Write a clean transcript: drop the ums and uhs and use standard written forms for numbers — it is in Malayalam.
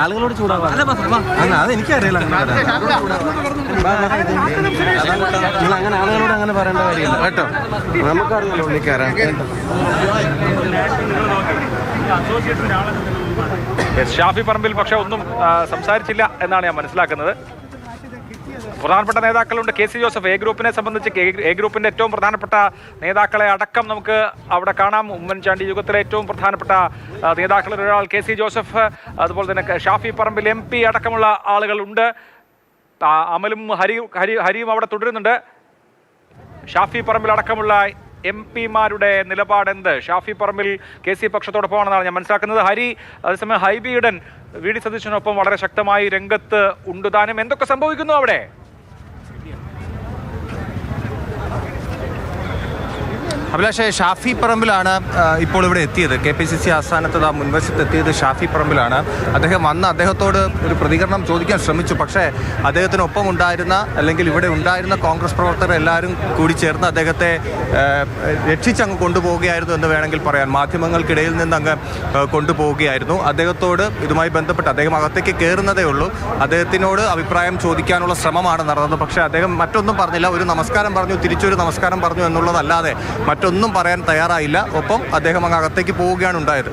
ആളുകളോട് ചൂടാവാ അതെനിക്കറിയില്ല. അങ്ങനെ ആളുകളോട് അങ്ങനെ പറയേണ്ട കാര്യമില്ല കേട്ടോ. നമുക്കറിയാലോ ഉള്ളിക്കാരാ. ഷാഫി പറമ്പിൽ പക്ഷെ ഒന്നും സംസാരിച്ചില്ല എന്നാണ് ഞാൻ മനസ്സിലാക്കുന്നത്. പ്രധാനപ്പെട്ട നേതാക്കളുണ്ട്. കെ സി ജോസഫ് എ ഗ്രൂപ്പിനെ സംബന്ധിച്ച് എ ഗ്രൂപ്പിന്റെ ഏറ്റവും പ്രധാനപ്പെട്ട നേതാക്കളെ അടക്കം നമുക്ക് അവിടെ കാണാം. ഉമ്മൻചാണ്ടി യുഗത്തിലെ ഏറ്റവും പ്രധാനപ്പെട്ട നേതാക്കളിൽ ഒരാൾ കെ സി ജോസഫ്, അതുപോലെ തന്നെ ഷാഫി പറമ്പിൽ MP അടക്കമുള്ള ആളുകളുണ്ട്. അമലും ഹരിയും അവിടെ തുടരുന്നുണ്ട്. ഷാഫി പറമ്പിൽ അടക്കമുള്ള MP-മാരുടെ നിലപാട് എന്ത്? ഷാഫി പറമ്പിൽ KC പക്ഷത്തോടൊപ്പമാണെന്നാണ് ഞാൻ മനസ്സിലാക്കുന്നത്. അതേസമയം ഹൈബി ഈഡൻ VD സതീശനൊപ്പം വളരെ ശക്തമായി രംഗത്ത് ഉണ്ട്. താനും എന്തൊക്കെ സംഭവിക്കുന്നു അവിടെ? അഭിലാഷേ, ഷാഫി പറമ്പിലാണ് ഇപ്പോൾ ഇവിടെ എത്തിയത്. KPCC ആസ്ഥാനത്ത് മുൻവശത്ത് എത്തിയത് ഷാഫി പറമ്പിലാണ്. അദ്ദേഹം വന്ന് അദ്ദേഹത്തോട് ഒരു പ്രതികരണം ചോദിക്കാൻ ശ്രമിച്ചു. പക്ഷേ അദ്ദേഹത്തിനൊപ്പം ഉണ്ടായിരുന്ന അല്ലെങ്കിൽ ഇവിടെ ഉണ്ടായിരുന്ന കോൺഗ്രസ് പ്രവർത്തകർ എല്ലാവരും കൂടി ചേർന്ന് അദ്ദേഹത്തെ രക്ഷിച്ചങ്ങ് കൊണ്ടുപോവുകയായിരുന്നു എന്ന് വേണമെങ്കിൽ പറയാൻ. മാധ്യമങ്ങൾക്കിടയിൽ നിന്ന് അങ്ങ് കൊണ്ടുപോവുകയായിരുന്നു. അദ്ദേഹത്തോട് ഇതുമായി ബന്ധപ്പെട്ട് അദ്ദേഹം അകത്തേക്ക് കയറുന്നതേ ഉള്ളൂ. അദ്ദേഹത്തിനോട് അഭിപ്രായം ചോദിക്കാനുള്ള ശ്രമമാണ് നടന്നത്. പക്ഷേ അദ്ദേഹം മറ്റൊന്നും പറഞ്ഞില്ല. ഒരു നമസ്കാരം പറഞ്ഞു, തിരിച്ചൊരു നമസ്കാരം പറഞ്ഞു എന്നുള്ളതല്ലാതെ മറ്റൊന്നും പറയാൻ തയ്യാറായില്ല. ഒപ്പം അദ്ദേഹം അങ്ങ് അകത്തേക്ക് പോവുകയാണ് ഉണ്ടായത്.